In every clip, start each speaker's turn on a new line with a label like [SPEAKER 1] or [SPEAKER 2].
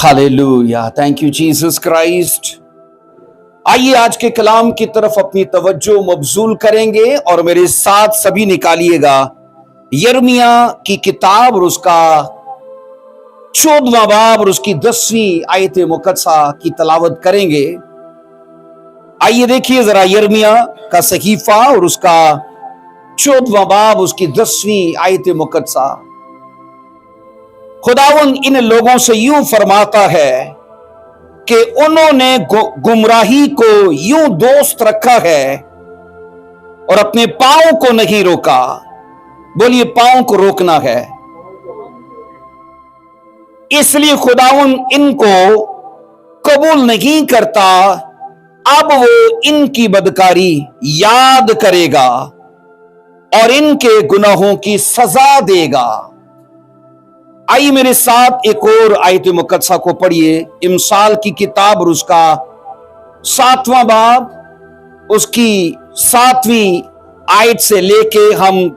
[SPEAKER 1] Hallelujah, thank you Jesus Christ. आइए आज के कलाम की तरफ अपनी तवज्जो मबजूल करेंगे और मेरे साथ सभी निकालिएगा यिर्मयाह की किताब और उसका 14वां बाब और उसकी 10वीं आयत मुकद्दसा की तलावत करेंगे। आइए देखिए जरा यिर्मयाह का सहीफा और उसका 14वां बाब उसकी 10वीं आयत मुकद्दसा। खुदावन इन लोगों से यूं फरमाता है कि उन्होंने गुमराही को यूं दोस्त रखा है और अपने पांव को नहीं रोका। बोलिए, पांव को रोकना है। इसलिए खुदावन इनको कबूल नहीं करता। अब वो इनकी बदकारी याद करेगा और इनके गुनाहों की सजा देगा। आइए मेरे साथ एक और आयत मुकद्दसा को पढ़िए। इमसाल की किताब और उसका 7वां बाब उसकी 7वीं आयत से लेके हम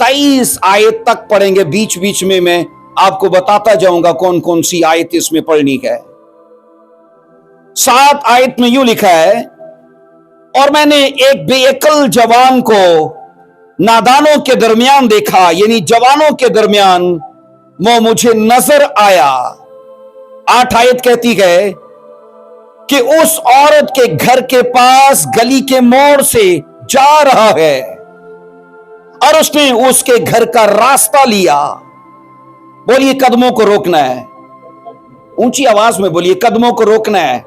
[SPEAKER 1] 23 आयत तक पढ़ेंगे। बीच बीच में मैं आपको बताता जाऊंगा कौन कौन सी आयत इसमें पढ़नी है। 7 आयत में यूं लिखा है, और मैंने एक बेअक्ल जवान को नादानों के दरमियान देखा, यानी जवानों के दरमियान वो मुझे नजर आया। 8 आयत कहती है कि उस औरत के घर के पास गली के मोड़ से जा रहा है और उसने उसके घर का रास्ता लिया। बोलिए, कदमों को रोकना है। ऊंची आवाज में बोलिए, कदमों को रोकना है।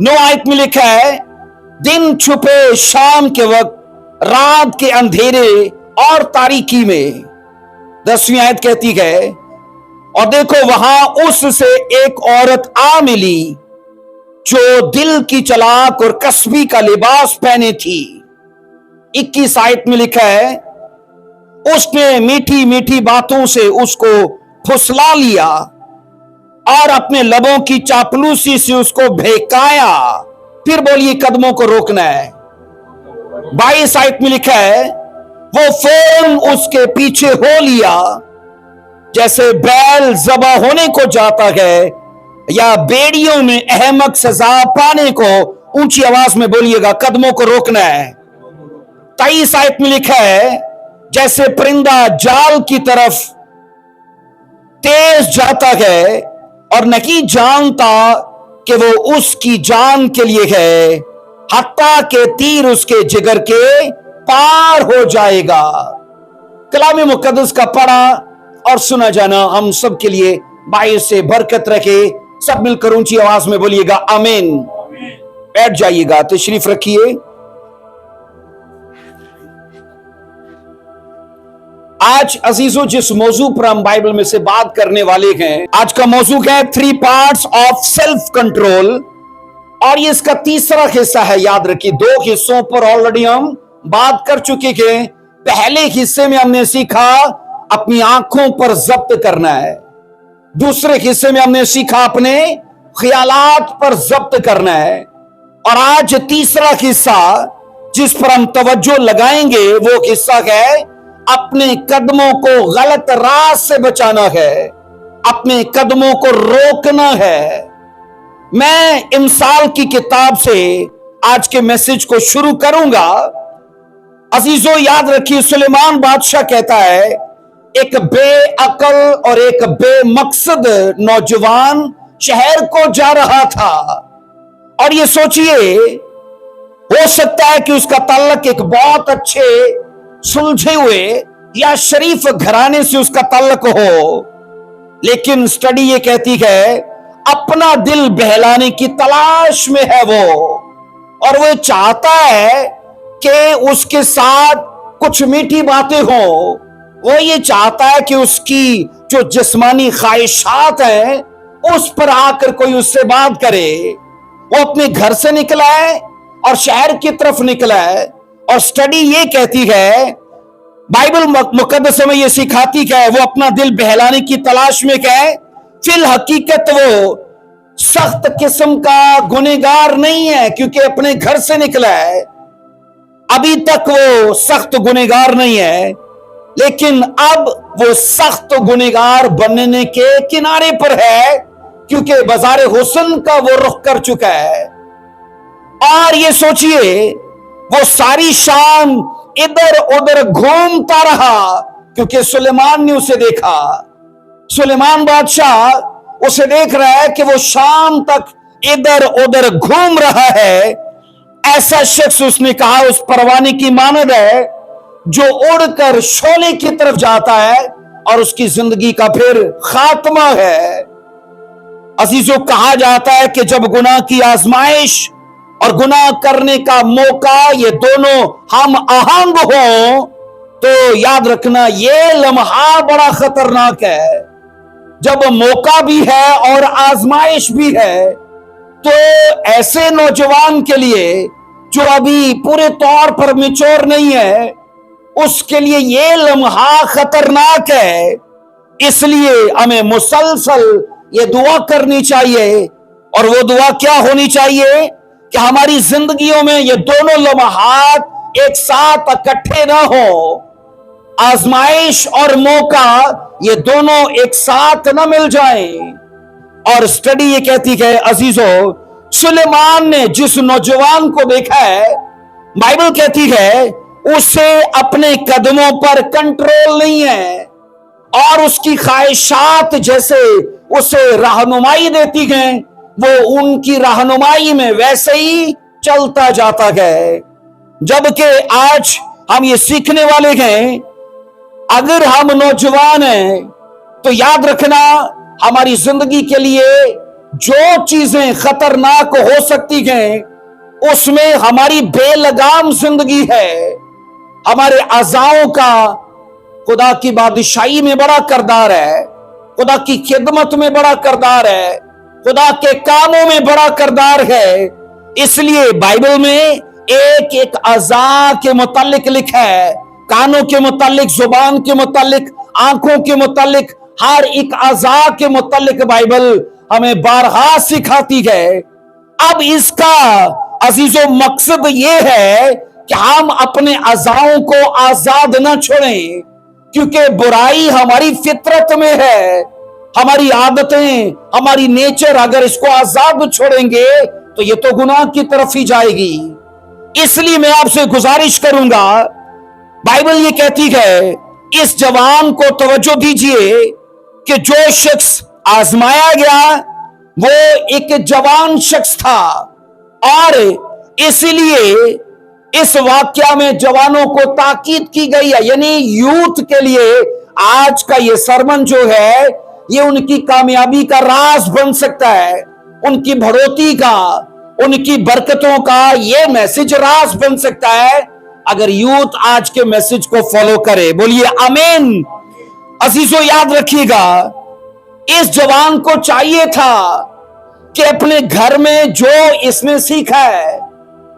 [SPEAKER 1] 9 आयत में लिखा है, दिन छुपे शाम के वक्त, रात के अंधेरे और तारीकी में। 10वीं आयत कहती है, और देखो वहां उससे एक औरत आ मिली जो दिल की चलाक और कसबी का लिबास पहने थी। 21 आयत में लिखा है, उसने मीठी मीठी बातों से उसको फुसला लिया और अपने लबों की चापलूसी से उसको बहकाया। फिर बोलिए, कदमों को रोकना है। 22 आयत में लिखा है, वो फौरन उसके पीछे हो लिया जैसे बैल ज़बा होने को जाता है या बेड़ियों में अहमक सजा पाने को। ऊंची आवाज में बोलिएगा, कदमों को रोकना है। 23 आयत में लिखा है, जैसे परिंदा जाल की तरफ तेज जाता है और नहीं जानता कि वो उसकी जान के लिए है, हत्ता के तीर उसके जिगर के पार हो जाएगा। कलाम मुकद्दस का पढ़ा और सुना जाना हम सब के लिए बाइस से बरकत रखे। सब मिलकर ऊंची आवाज में बोलिएगा, आमीन। बैठ जाइएगा, तशरीफ रखिए। आज अजीजों, जिस मौजू पर हम बाइबल में से बात करने वाले हैं, आज का मौजू है 3 पार्ट्स ऑफ सेल्फ कंट्रोल, और ये इसका तीसरा हिस्सा है। याद रखिए, 2 हिस्सों पर ऑलरेडी हम बात कर चुके हैं। पहले हिस्से में हमने सीखा अपनी आंखों पर जब्त करना है। दूसरे हिस्से में हमने सीखा अपने ख्यालात पर जब्त करना है। और आज तीसरा हिस्सा जिस पर हम तवज्जो लगाएंगे वो हिस्सा है अपने कदमों को गलत राह से बचाना है, अपने कदमों को रोकना है। मैं इमसाल की किताब से आज के मैसेज को शुरू करूंगा। अजीजों, याद रखिए, सुलेमान बादशाह कहता है, एक बेअकल और एक बेमकसद नौजवान शहर को जा रहा था। और ये सोचिए, हो सकता है कि उसका ताल्लुक एक बहुत अच्छे सुलझे हुए या शरीफ घराने से उसका ताल्लुक हो, लेकिन स्टडी ये कहती है अपना दिल बहलाने की तलाश में है वो, और वो चाहता है कि उसके साथ कुछ मीठी बातें हो। वो ये चाहता है कि उसकी जो जिस्मानी ख्वाहिशात हैं उस पर आकर कोई उससे बात करे। वो अपने घर से निकला है और शहर की तरफ निकला है। और स्टडी ये कहती है, बाइबल मुकद्दस में ये सिखाती है, वो अपना दिल बहलाने की तलाश में है। फिल हकीकत वो सख्त किस्म का गुनहगार नहीं है, क्योंकि अपने घर से निकला है। अभी तक वो सख्त गुनहगार नहीं है, लेकिन अब वो सख्त गुनहगार बनने के किनारे पर है, क्योंकि बाजार हुस्न का वो रुख कर चुका है। और ये सोचिए वो सारी शाम इधर उधर घूमता रहा, क्योंकि सुलेमान ने उसे देखा। सुलेमान बादशाह उसे देख रहा है कि वो शाम तक इधर उधर घूम रहा है। ऐसा शख्स, उसने कहा, उस परवाने की मानद है जो उड़कर शोले की तरफ जाता है और उसकी जिंदगी का फिर खात्मा है। अजीजों, कहा जाता है कि जब गुनाह की आजमाइश और गुनाह करने का मौका ये दोनों हम आहंग हो, तो याद रखना ये लम्हा बड़ा खतरनाक है। जब मौका भी है और आजमाइश भी है, तो ऐसे नौजवान के लिए जो अभी पूरे तौर पर मैच्योर नहीं है, उसके लिए ये लम्हा खतरनाक है। इसलिए हमें मुसलसल ये दुआ करनी चाहिए, और वो दुआ क्या होनी चाहिए कि हमारी जिंदगियों में ये दोनों लम्हात एक साथ इकट्ठे ना हो। आजमाइश और मौका ये दोनों एक साथ न मिल जाएं। और स्टडी ये कहती है अजीजों, सुलेमान ने जिस नौजवान को देखा है, बाइबल कहती है उसे अपने कदमों पर कंट्रोल नहीं है, और उसकी ख्वाहिशात जैसे उसे रहनुमाई देती हैं, वो उनकी रहनुमाई में वैसे ही चलता जाता है। जबकि आज हम ये सीखने वाले हैं, अगर हम नौजवान हैं तो याद रखना हमारी जिंदगी के लिए जो चीजें खतरनाक हो सकती हैं, उसमें हमारी बेलगाम जिंदगी है। हमारे अज़ाओं का खुदा की बादशाही में बड़ा किरदार है, खुदा की खिदमत में बड़ा किरदार है, खुदा के कामों में बड़ा किरदार है। इसलिए बाइबल में एक एक अज़ा के मुतालिक लिखा है, कानों के मुतालिक, जुबान के मुतालिक, आंखों के मुतालिक, हर एक अज़ा के मुतालिक बाइबल हमें बारहा सिखाती है। अब इसका अजीजों मकसद ये है कि हम अपने अज़ाओं को आजाद न छोड़ें, क्योंकि बुराई हमारी फितरत में है। हमारी आदतें, हमारी नेचर अगर इसको आजाद छोड़ेंगे तो ये तो गुनाह की तरफ ही जाएगी। इसलिए मैं आपसे गुजारिश करूंगा, बाइबल ये कहती है, इस जवान को तवज्जो दीजिए कि जो शख्स आजमाया गया वो एक जवान शख्स था, और इसलिए इस वाक्या में जवानों को ताकीद की गई है, यानी यूथ के लिए आज का ये सरमन जो है ये उनकी कामयाबी का राज बन सकता है, उनकी बढ़ोतरी का, उनकी बरकतों का ये मैसेज राज बन सकता है अगर यूथ आज के मैसेज को फॉलो करे। बोलिए आमीन। अजीजों, याद रखिएगा, इस जवान को चाहिए था कि अपने घर में जो इसने सीखा है,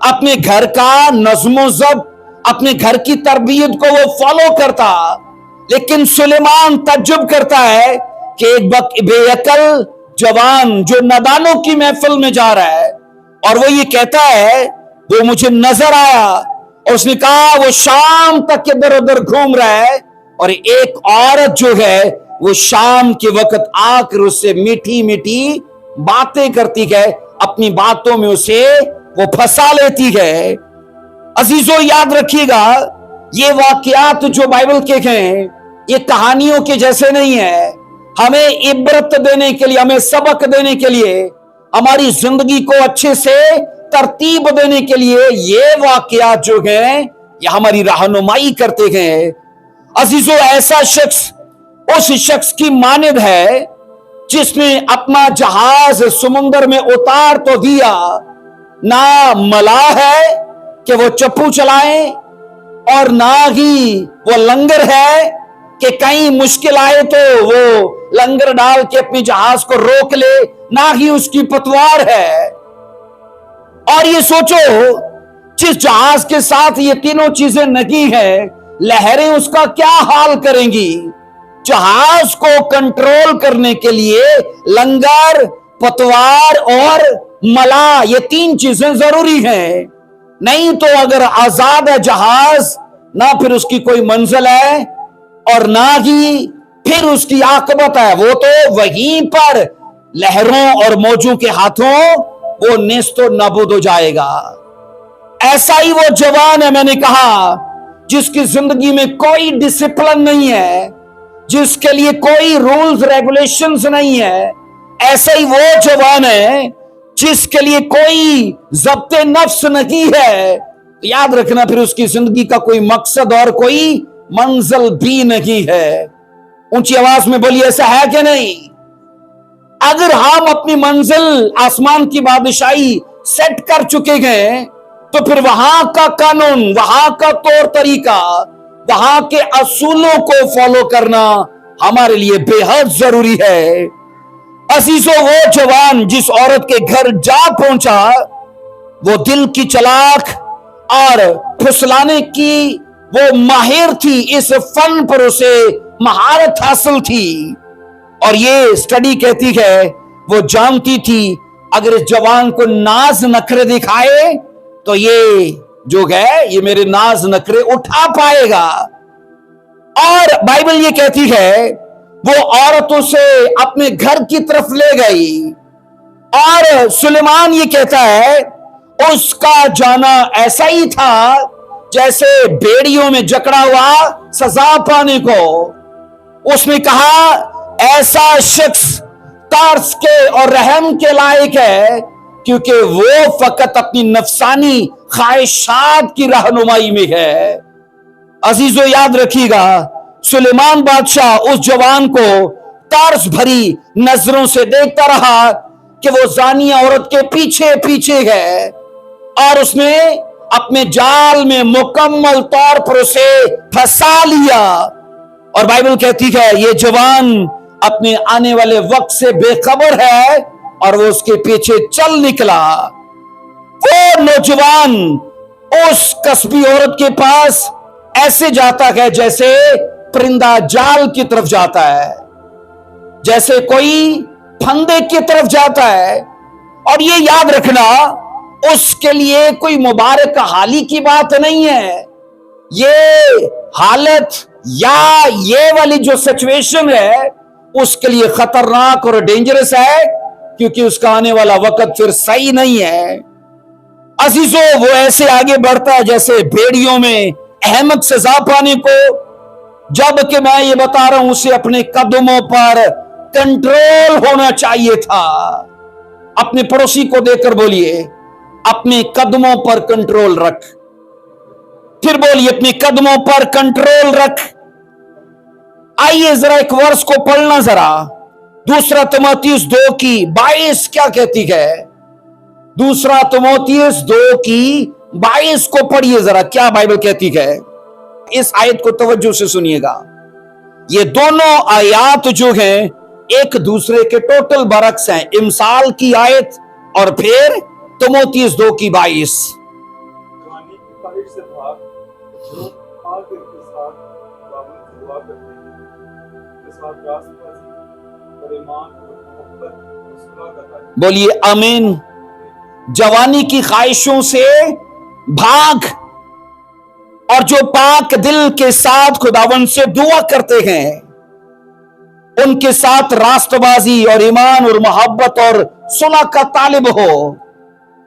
[SPEAKER 1] अपने घर का नज़्मो ज़ब्त, अपने घर की तरबियत को वो फॉलो करता। लेकिन सुलेमान तज्जुब करता है कि एक बेअकल जवान जो नादानों की महफिल में जा रहा है, और वो ये कहता है वो मुझे नजर आया, और उसने कहा वो शाम तक इधर उधर घूम रहा है, और एक औरत जो है वो शाम के वक्त आकर उससे मीठी मीठी बातें करती है, अपनी बातों में उसे वो फंसा लेती है। अजीजों, याद रखिएगा, ये वाकयात जो बाइबल के हैं ये कहानियों के जैसे नहीं है। हमें इबरत देने के लिए, हमें सबक देने के लिए, हमारी जिंदगी को अच्छे से तरतीब देने के लिए ये वाकयात जो हैं ये हमारी रहनुमाई करते हैं। अजीजों, ऐसा शख्स उस शख्स की मानद है जिसने अपना जहाज समुद्र में उतार तो दिया, ना मला है कि वो चप्पू चलाए, और ना ही वो लंगर है कि कहीं मुश्किल आए तो वो लंगर डाल के अपने जहाज को रोक ले, ना ही उसकी पतवार है। और ये सोचो, जिस जहाज के साथ ये तीनों चीजें लगी हैं, लहरें उसका क्या हाल करेंगी। जहाज को कंट्रोल करने के लिए लंगर, पतवार और मला, ये तीन चीजें जरूरी हैं। नहीं तो अगर आजाद है जहाज, ना फिर उसकी कोई मंजिल है और ना ही फिर उसकी आकबत है, वो तो वहीं पर लहरों और मौजों के हाथों वो नेस्तो नाबूद हो जाएगा। ऐसा ही वो जवान है, मैंने कहा, जिसकी जिंदगी में कोई डिसिप्लिन नहीं है, जिसके लिए कोई रूल्स रेगुलेशंस नहीं है। ऐसा ही वो जवान है जिसके लिए कोई ज़ब्ते नफ्स नहीं है। तो याद रखना, फिर उसकी जिंदगी का कोई मकसद और कोई मंजिल भी नहीं है। ऊंची आवाज में बोलिए, ऐसा है कि नहीं? अगर हम अपनी मंजिल आसमान की बादशाही सेट कर चुके हैं, तो फिर वहां का कानून, वहां का तौर तरीका, वहां के असूलों को फॉलो करना हमारे लिए बेहद जरूरी है। अजीजों, वो जवान जिस औरत के घर जा पहुंचा, वो दिल की चालाक और फुसलाने की वो माहिर थी। इस फन पर उसे महारत हासिल थी। और ये स्टडी कहती है, वो जानती थी अगर इस जवान को नाज नखरे दिखाए तो ये जो है, ये मेरे नाज नखरे उठा पाएगा। और बाइबल ये कहती है, वो औरत उसे अपने घर की तरफ ले गई। और सुलेमान ये कहता है, उसका जाना ऐसा ही था जैसे बेड़ियों में जकड़ा हुआ सजा पाने को। उसने कहा, ऐसा शख्स तार्स के और रहम के लायक है, क्योंकि वो फकत अपनी नफसानी ख्वाहिशात की रहनुमाई में है। अजीजों, याद रखिएगा, सुलेमान बादशाह उस जवान को तार्स भरी नजरों से देखता रहा कि वो जानिया औरत के पीछे पीछे है, और उसने अपने जाल में मुकम्मल तौर पर उसे फंसा लिया। और बाइबल कहती है, ये जवान अपने आने वाले वक्त से बेखबर है, और वो उसके पीछे चल निकला। वो नौजवान उस कस्बी औरत के पास ऐसे जाता है जैसे परिंदा जाल की तरफ जाता है, जैसे कोई फंदे की तरफ जाता है। और ये याद रखना, उसके लिए कोई मुबारक हाली की बात नहीं है। ये हालत या ये वाली जो सिचुएशन है, उसके लिए खतरनाक और डेंजरस है, क्योंकि उसका आने वाला वक्त फिर सही नहीं है। अजीजों, वो ऐसे आगे बढ़ता है जैसे भेड़ियों में अहमद सजा पाने को। जबकि मैं ये बता रहा हूं, उसे अपने कदमों पर कंट्रोल होना चाहिए था। अपने पड़ोसी को देखकर बोलिए, अपने कदमों पर कंट्रोल रख। फिर बोलिए, अपने कदमों पर कंट्रोल रख। आइए जरा एक वर्ष को पढ़ना जरा, दूसरा तीमुथियुस 2:22 क्या कहती है? दूसरा तीमुथियुस 2:22 को पढ़िए जरा, क्या बाइबल कहती है। इस आयत को तवज्जो से सुनिएगा। ये दोनों आयत जो हैं, एक दूसरे के टोटल बरक्स हैं। इमसाल की आयत और फिर तीमुथियुस 2:22। बोलिए आमीन। जवानी की ख्वाहिशों से भाग, और जो पाक दिल के साथ खुदावंद से दुआ करते हैं, उनके साथ रास्तबाजी और ईमान और मोहब्बत और सुलह का तालिब हो।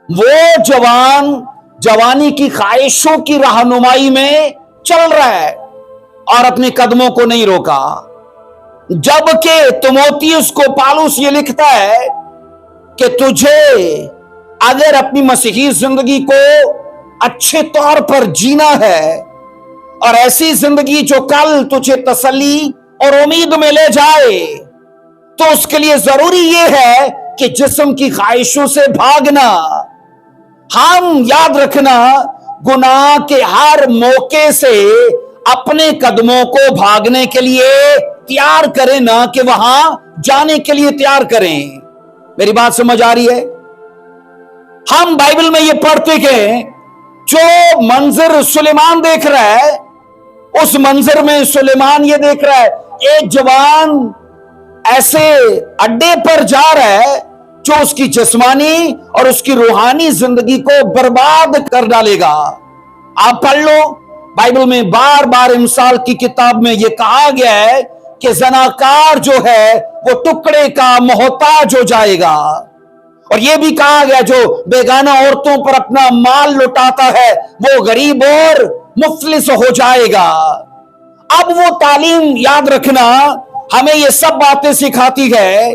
[SPEAKER 1] वो जवान जवानी की ख्वाहिशों की रहनुमाई में चल रहा है और अपने कदमों को नहीं रोका। जबकि तीमुथियुस को पौलुस ये लिखता है कि तुझे अगर अपनी मसीही जिंदगी को अच्छे तौर पर जीना है, और ऐसी जिंदगी जो कल तुझे तसल्ली और उम्मीद में ले जाए, तो उसके लिए जरूरी यह है कि जिस्म की ख्वाहिशों से भागना। हम याद रखना, गुनाह के हर मौके से अपने कदमों को भागने के लिए तैयार करें, ना कि वहां जाने के लिए तैयार करें। मेरी बात समझ आ रही है? हम बाइबल में ये पढ़ते हैं, जो मंजर सुलेमान देख रहा है, उस मंजर में सुलेमान ये देख रहा है, एक जवान ऐसे अड्डे पर जा रहा है जो उसकी जिस्मानी और उसकी रूहानी जिंदगी को बर्बाद कर डालेगा। आप पढ़ लो, बाइबल में बार बार इमसाल की किताब में यह कहा गया है کہ زناکار جو ہے وہ ٹکڑے کا محتاج ہو جائے گا، اور یہ بھی کہا گیا جو بیگانہ عورتوں پر اپنا مال لٹاتا ہے وہ غریب اور مفلس ہو جائے گا۔ اب وہ تعلیم یاد رکھنا ہمیں یہ سب باتیں سکھاتی ہے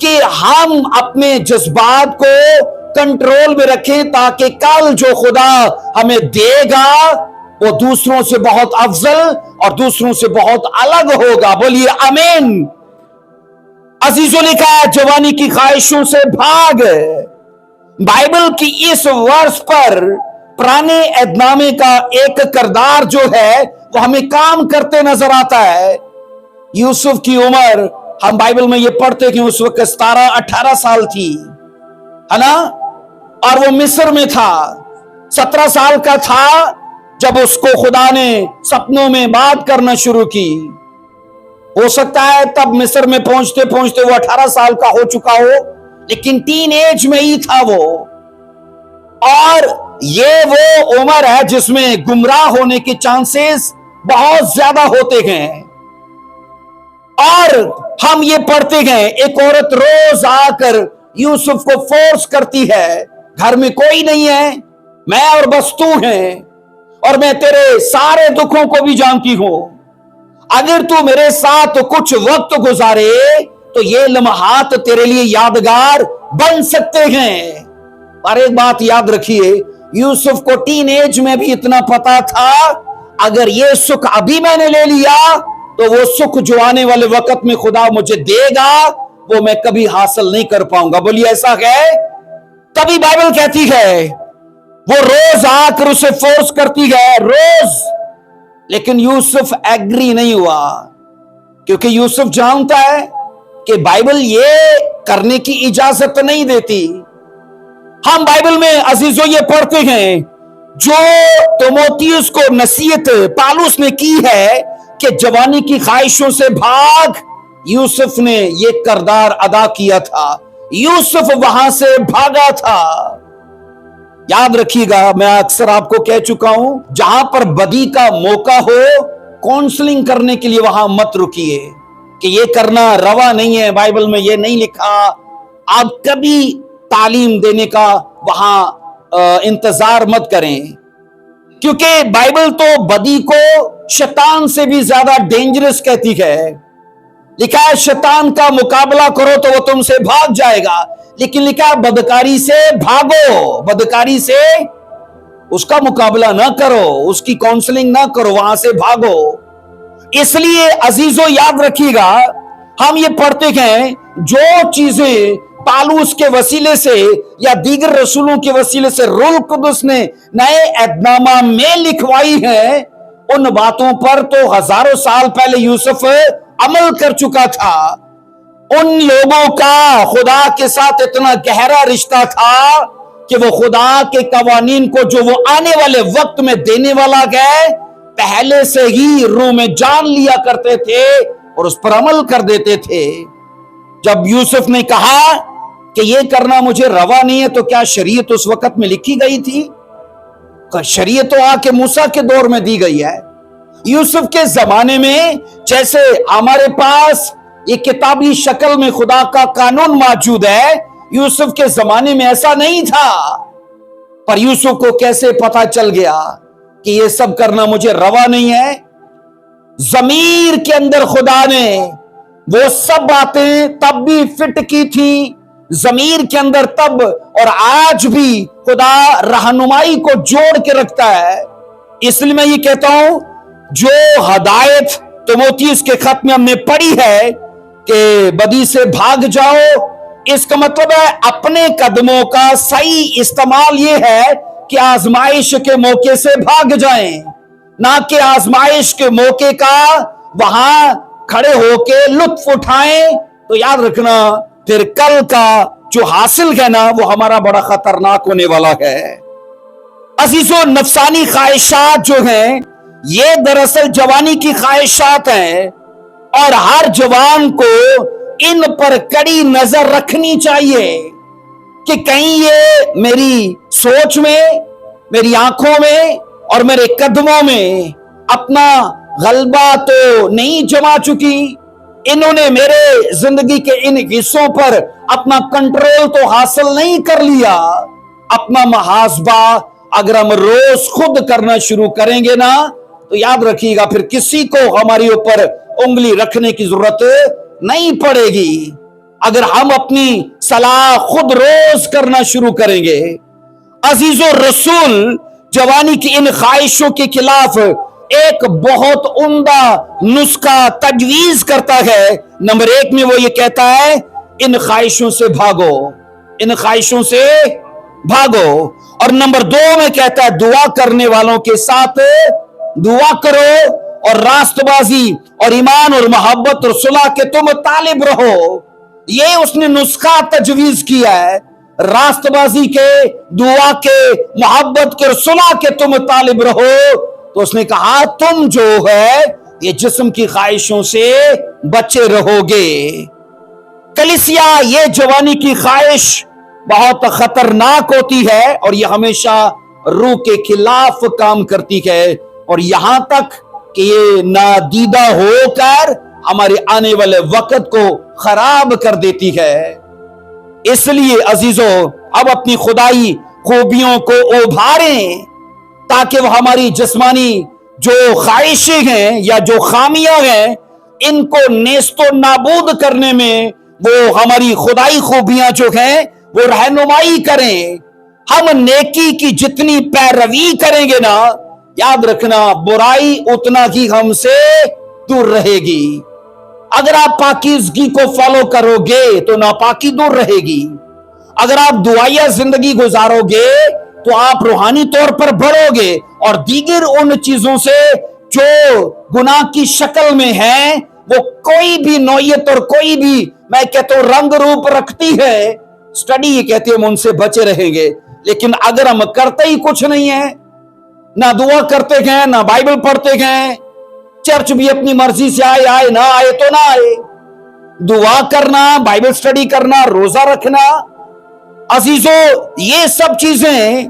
[SPEAKER 1] کہ ہم اپنے جذبات کو کنٹرول میں رکھیں تاکہ کل جو خدا ہمیں دے گا وہ دوسروں سے بہت افضل اور دوسروں سے بہت الگ ہوگا۔ بولیے آمین۔ عزیزوں، لکھا ہے جوانی کی خواہشوں سے بھاگ۔ بائبل کی اس ورس پر پرانے عہد نامے کا ایک کردار جو ہے وہ ہمیں کام کرتے نظر آتا ہے۔ یوسف کی عمر ہم بائبل میں یہ پڑھتے کہ اس وقت 17-18 سال تھی، ہے نا، اور وہ مصر میں تھا۔ 17 سال کا تھا جب اس کو خدا نے سپنوں میں بات کرنا شروع کی۔ ہو سکتا ہے تب مصر میں پہنچتے پہنچتے وہ 18 سال کا ہو چکا ہو، لیکن ٹین ایج میں ہی تھا وہ، اور یہ وہ عمر ہے جس میں گمراہ ہونے کے چانسز بہت زیادہ ہوتے ہیں۔ اور ہم یہ پڑھتے گئے ایک عورت روز آ کر یوسف کو فورس کرتی ہے، گھر میں کوئی نہیں ہے، میں اور بس تو ہیں، اور میں تیرے سارے دکھوں کو بھی جانتی ہوں، اگر تو میرے ساتھ کچھ وقت گزارے تو یہ لمحات تیرے لیے یادگار بن سکتے ہیں۔ اور ایک بات یاد رکھیے، یوسف کو ٹین ایج میں بھی اتنا پتا تھا اگر یہ سکھ ابھی میں نے لے لیا تو وہ سکھ جو آنے والے وقت میں خدا مجھے دے گا وہ میں کبھی حاصل نہیں کر پاؤں گا۔ بولیے ایسا ہے؟ تبھی بائبل کہتی ہے وہ روز آ کر اسے فورس کرتی ہے، روز، لیکن یوسف ایگری نہیں ہوا، کیونکہ یوسف جانتا ہے کہ بائبل یہ کرنے کی اجازت نہیں دیتی۔ ہم بائبل میں عزیزوں یہ پڑھتے ہیں جو تیموتھیوس کو نصیحت پالوس نے کی ہے کہ جوانی کی خواہشوں سے بھاگ، یوسف نے یہ کردار ادا کیا تھا، یوسف وہاں سے بھاگا تھا۔ یاد رکھیے گا، میں اکثر آپ کو کہہ چکا ہوں، جہاں پر بدی کا موقع ہو کونسلنگ کرنے کے لیے وہاں مت رکیے کہ یہ کرنا روا نہیں ہے، بائبل میں یہ نہیں لکھا۔ آپ کبھی تعلیم دینے کا وہاں انتظار مت کریں، کیونکہ بائبل تو بدی کو شیطان سے بھی زیادہ ڈینجرس کہتی ہے۔ لکھا ہے شیطان کا مقابلہ کرو تو وہ تم سے بھاگ جائے گا، لیکن لکھا ہے بدکاری سے بھاگو، بدکاری سے اس کا مقابلہ نہ کرو، اس کی کونسلنگ نہ کرو، وہاں سے بھاگو۔ اس لیے عزیزو یاد رکھیے گا، ہم یہ پڑھتے ہیں جو چیزیں پالوس کے وسیلے سے یا دیگر رسولوں کے وسیلے سے روح القدس نے نئے عہد نامہ میں لکھوائی ہیں، ان باتوں پر تو ہزاروں سال پہلے یوسف عمل کر چکا تھا۔ ان لوگوں کا خدا کے ساتھ اتنا گہرا رشتہ تھا کہ وہ خدا کے قوانین کو جو وہ آنے والے وقت میں دینے والا ہے پہلے سے ہی روح میں جان لیا کرتے تھے اور اس پر عمل کر دیتے تھے۔ جب یوسف نے کہا کہ یہ کرنا مجھے روا نہیں ہے، تو کیا شریعت اس وقت میں لکھی گئی تھی؟ شریعت تو آ کے موسیٰ کے دور میں دی گئی ہے۔ یوسف کے زمانے میں جیسے ہمارے پاس یہ کتابی شکل میں خدا کا قانون موجود ہے، یوسف کے زمانے میں ایسا نہیں تھا۔ پر یوسف کو کیسے پتا چل گیا کہ یہ سب کرنا مجھے روا نہیں ہے؟ ضمیر کے اندر خدا نے وہ سب باتیں تب بھی فٹ کی تھی، ضمیر کے اندر تب اور آج بھی خدا رہنمائی کو جوڑ کے رکھتا ہے۔ اس لیے میں یہ کہتا ہوں جو ہدایت تیموتھیوس کے خط میں ہم نے پڑھی ہے کہ بدی سے بھاگ جاؤ، اس کا مطلب ہے اپنے قدموں کا صحیح استعمال یہ ہے کہ آزمائش کے موقع سے بھاگ جائیں، نہ کہ آزمائش کے موقع کا وہاں کھڑے ہو کے لطف اٹھائیں۔ تو یاد رکھنا پھر کل کا جو حاصل ہے نا وہ ہمارا بڑا خطرناک ہونے والا ہے۔ عزیزو، نفسانی خواہشات جو ہیں یہ دراصل جوانی کی خواہشات ہیں، اور ہر جوان کو ان پر کڑی نظر رکھنی چاہیے کہ کہیں یہ میری سوچ میں، میری آنکھوں میں اور میرے قدموں میں اپنا غلبہ تو نہیں جما چکی، इन्होंने मेरे जिंदगी के इन हिस्सों पर अपना कंट्रोल तो हासिल नहीं कर लिया। अपना मुहासबा अगर हम रोज खुद करना शुरू करेंगे ना, तो याद रखिएगा फिर किसी को हमारे ऊपर उंगली रखने की जरूरत नहीं पड़ेगी। अगर हम अपनी सलाह खुद रोज करना शुरू करेंगे। अजीजो रसूल जवानी की इन ख्वाहिशों के खिलाफ एक बहुत उम्दा नुस्खा तजवीज करता है। नंबर 1 में वो ये कहता है, इन ख्वाहिशों से भागो, इन ख्वाहिशों से भागो। और नंबर 2 में कहता है, दुआ करने वालों के साथ दुआ करो और रास्तबाजी और ईमान और मोहब्बत और सुलह के तुम तालिब रहो। ये उसने नुस्खा तजवीज किया है, रास्तबाजी के, दुआ के, मोहब्बत के और सुलह के तुम तालिब रहो। तो उसने कहा तुम जो है ये जिस्म की ख्वाहिशों से बचे रहोगे। कलीसिया, ये जवानी की ख्वाहिश बहुत खतरनाक होती है और ये हमेशा रूह के खिलाफ काम करती है, और यहां तक कि ये नादीदा होकर हमारे आने वाले वक्त को खराब कर देती है। इसलिए अजीजों, अब अपनी खुदाई खूबियों को उभारें ताकि वह हमारी जिस्मानी जो ख्वाहिशें हैं या जो खामियां हैं, इनको नेस्तो नाबूद करने में वो हमारी खुदाई खूबियां जो हैं वो रहनुमाई करें। हम नेकी की जितनी पैरवी करेंगे ना, याद रखना बुराई उतना ही हमसे दूर रहेगी। अगर आप पाकीज़गी को फॉलो करोगे तो नापाकी दूर रहेगी। अगर आप दुआया जिंदगी गुजारोगे तो आप रूहानी तौर पर बढ़ोगे, और दीगर उन चीजों से जो गुनाह की शक्ल में है वो कोई भी नौयत और कोई भी, मैं कहता हूं, रंग रूप रखती है, स्टडी ये कहती है हम उनसे बचे रहेंगे। लेकिन अगर हम करते ही कुछ नहीं है, ना दुआ करते गए, ना बाइबल पढ़ते गए, चर्च भी अपनी मर्जी से आए आए, ना आए तो ना आए, दुआ करना, बाइबल स्टडी करना, रोजा रखना, अजीजों ये सब चीजें,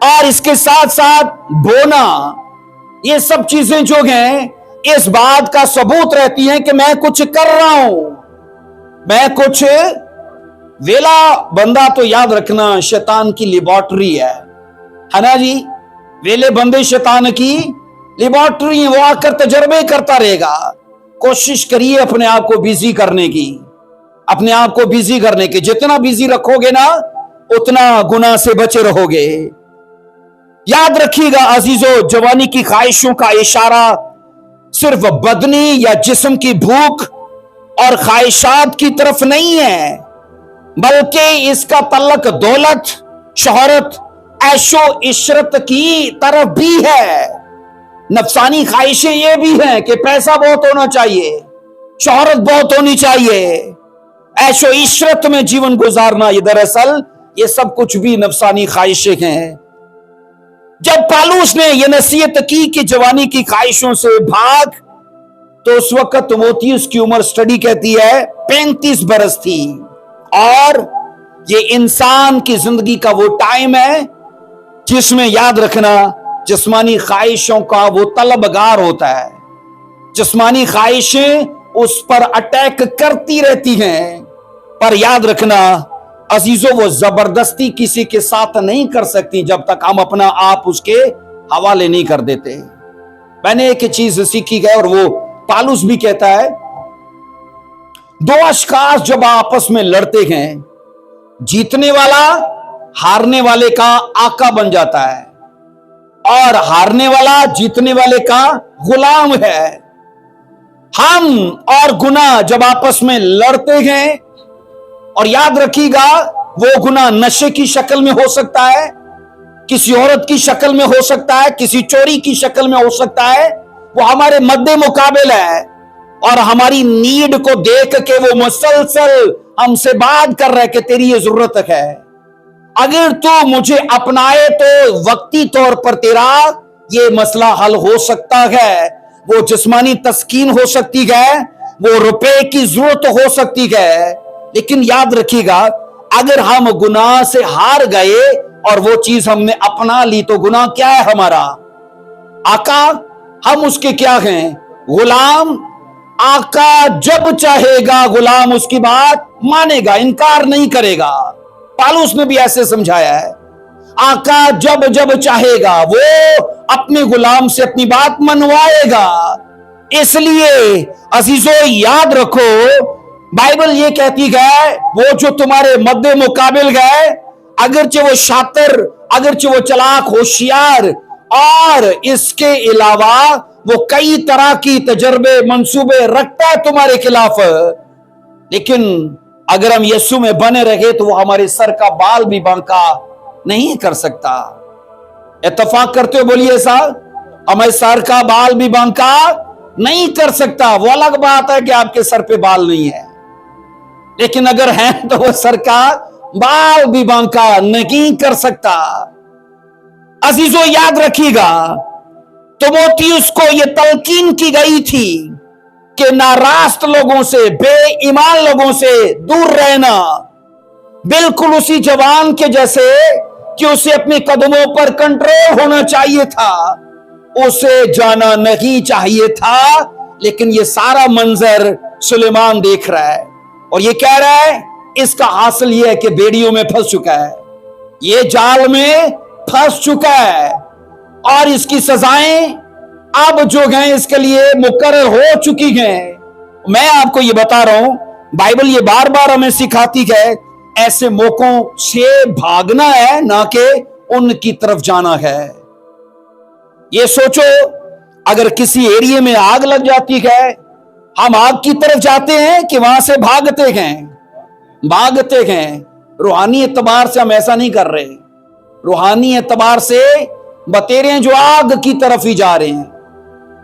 [SPEAKER 1] और इसके साथ साथ बोना, ये सब चीजें जो हैं इस बात का सबूत रहती हैं कि मैं कुछ कर रहा हूं, मैं कुछ। वेला बंदा तो याद रखना शैतान की लेबोरेटरी है ना जी। वेले बंदे शैतान की लेबोरेटरी है, वो आकर तजर्बे करता रहेगा। कोशिश करिए अपने आप को बिजी करने की, अपने आप को बिजी करने की। जितना बिजी रखोगे ना उतना गुनाह से बचे रहोगे। याद रखिएगा अजीजों, जवानी की ख्वाहिशों का इशारा सिर्फ बदनी या जिस्म की भूख और ख्वाहिशात की तरफ नहीं है, बल्कि इसका तल्लक दौलत, शोहरत, ऐशो इशरत की तरफ भी है। नफसानी ख्वाहिशें ये भी हैं कि पैसा बहुत होना चाहिए, शोहरत बहुत होनी चाहिए, ऐशो इशरत में जीवन गुजारना। ये दरअसल ये सब कुछ भी नफसानी ख्वाहिशें हैं। जब पालूस ने यह नसीहत की कि जवानी की ख्वाहिशों से भाग, तो उस वक्त मोतीस की उम्र स्टडी कहती है 35 बरस थी, और ये इंसान की जिंदगी का वो टाइम है जिसमें, याद रखना, जिस्मानी ख्वाहिशों का वो तलबगार होता है। जिस्मानी ख्वाहिशें उस पर अटैक करती रहती हैं, पर याद रखना अजीजों, वो जबरदस्ती किसी के साथ नहीं कर सकती जब तक हम अपना आप उसके हवाले नहीं कर देते। मैंने एक चीज सीखी है, और वो पालूस भी कहता है, दो अशखास जब आपस में लड़ते हैं, जीतने वाला हारने वाले का आका बन जाता है, और हारने वाला जीतने वाले का गुलाम है। हम और गुनाह जब आपस में लड़ते हैं, और याद रखिएगा वो गुनाह नशे की शक्ल में हो सकता है, किसी औरत की शक्ल में हो सकता है, किसी चोरी की शक्ल में हो सकता है, वो हमारे मद्दे मुकाबिल है, और हमारी नीड को देख के वो मुसलसल हमसे बात कर रहा है कि तेरी ये जरूरत है, अगर तू मुझे अपनाए तो वक्ती तौर पर तेरा ये मसला हल हो सकता है। वो जिस्मानी तस्कीन हो सकती है, वो रुपए की जरूरत हो सकती है, लेकिन याद रखिएगा अगर हम गुनाह से हार गए और वो चीज हमने अपना ली, तो गुनाह क्या है? हमारा आका, हम उसके क्या हैं? गुलाम। आका जब चाहेगा गुलाम उसकी बात मानेगा, इनकार नहीं करेगा। पालूस ने भी ऐसे समझाया है, आका जब जब चाहेगा वो अपने गुलाम से अपनी बात मनवाएगा। इसलिए अजीजों याद रखो, बाइबल ये कहती है वो जो तुम्हारे मद्दे मुकाबिल है, अगरचे वो शातिर, अगरचे वो चालाक होशियार, और इसके अलावा वो कई तरह की तजर्बे मंसूबे रखता है तुम्हारे खिलाफ, लेकिन अगर हम यीशु में बने रहे तो वो हमारे सर का बाल भी बांका नहीं कर सकता। इत्तेफाक करते हो, बोलिए साहब, हमारे सर का बाल भी बांका नहीं कर सकता। वो अलग बात है कि आपके सर पे बाल नहीं है, लेकिन अगर है तो वो सर का बाल भी बांका नहीं कर सकता। अजीजों याद रखिएगा, तिमोथियुस को यह तलकीन की गई थी कि नारास्त लोगों से, बेईमान लोगों से दूर रहना, बिल्कुल उसी जवान के जैसे कि उसे अपने कदमों पर कंट्रोल होना चाहिए था, उसे जाना नहीं चाहिए था। लेकिन यह सारा मंजर सुलेमान देख रहा है और यह कह रहा है इसका हासिल यह है कि बेड़ियों में फंस चुका है, ये जाल में फंस चुका है और इसकी सजाएं अब जो हैं इसके लिए मुकर्रर हो चुकी हैं। मैं आपको ये बता रहा हूं, बाइबल ये बार बार हमें सिखाती है ऐसे मौकों से भागना है, ना कि उनकी तरफ जाना है। ये सोचो, अगर किसी एरिया में आग लग जाती है, हम आग की तरफ जाते हैं कि वहां से भागते हैं? भागते हैं। रूहानी एतबार से हम ऐसा नहीं कर रहे, रूहानी एतबार से बतेरे हैं जो आग की तरफ ही जा रहे हैं,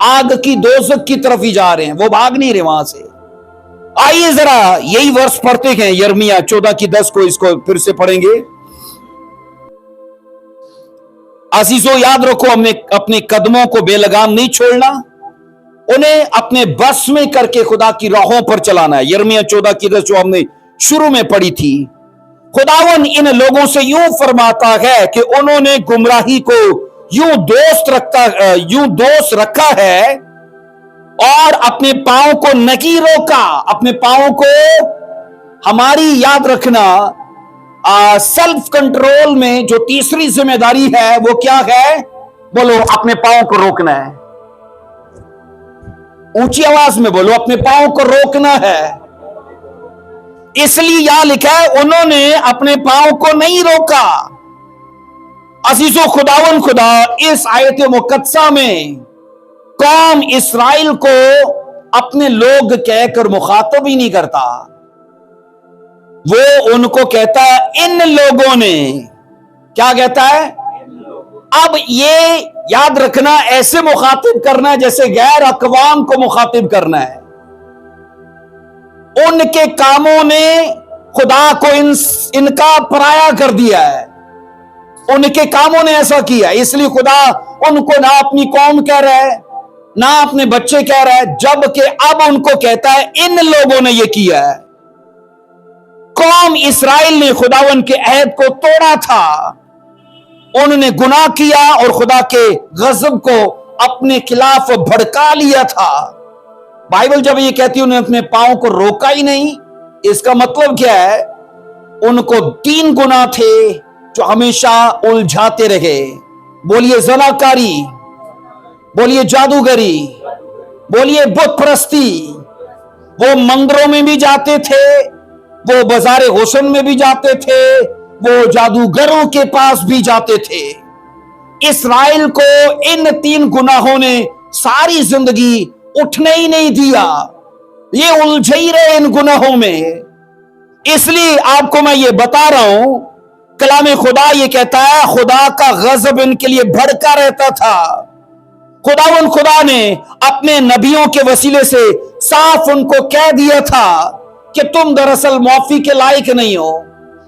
[SPEAKER 1] आग की दोज़ख की तरफ ही जा रहे हैं, वो भाग नहीं रहे वहां से। आइए जरा यही वर्ष पढ़ते हैं, यिर्मयाह 14:10 को, इसको फिर से पढ़ेंगे। अजीजों याद रखो, हमने अपने कदमों को बेलगाम नहीं छोड़ना, उन्हें अपने बस में करके खुदा की राहों पर चलाना है। यिर्मयाह 14:10 जो हमने शुरू में पढ़ी थी, खुदावन इन लोगों से यूं फरमाता है कि उन्होंने गुमराही को यूं दोस्त रखा है और अपने पांव को नहीं रोका। अपने पांव को, हमारी याद रखना, सेल्फ कंट्रोल में जो तीसरी जिम्मेदारी है वो क्या है? बोलो, अपने पांव को रोकना है। ऊंची आवाज में बोलो, अपने पांव को रोकना है। इसलिए यहां लिखा है उन्होंने अपने पांव को नहीं रोका। अजीजों, खुदावन खुदा इस आयत मुकद्दसा में कौम इस्राइल को अपने लोग कहकर मुखातब ही नहीं करता, वो उनको कहता है इन लोगों ने। क्या कहता है? अब ये याद रखना, ऐसे मुखातिब करना है जैसे गैर अकवाम को मुखातिब करना है। उनके कामों ने खुदा को इनका पराया कर दिया है, उनके कामों ने ऐसा किया, इसलिए खुदा उनको ना अपनी कौम कह रहा है, ना अपने बच्चे कह रहा है, जबकि अब उनको कहता है इन लोगों ने ये किया है। कौम इस्राइल ने खुदावन के अहद को तोड़ा था, उन्होंने गुनाह किया और खुदा के गजब को अपने खिलाफ भड़का लिया था। बाइबल जब ये कहती है उन्होंने अपने पांव को रोका ही नहीं, इसका मतलब क्या है? उनको 3 गुनाह थे जो हमेशा उलझाते रहे। बोलिए ज़नाकारी, बोलिए जादूगरी, बोलिए बुत परस्ती। वो मंदिरों में भी जाते थे, वो बाजारे हुस्न में भी जाते थे, वो जादूगरों के पास भी जाते थे। इस्राइल को इन 3 गुनाहों ने सारी जिंदगी उठने ही नहीं दिया, ये उलझे ही रहे इन गुनाहों में। इसलिए आपको मैं ये बता रहा हूं, कलाम खुदा ये कहता है खुदा का गजब इनके लिए भड़का रहता था। खुदावन खुदा ने अपने नबियों के वसीले से साफ उनको कह दिया था कि तुम दरअसल माफी के लायक नहीं हो,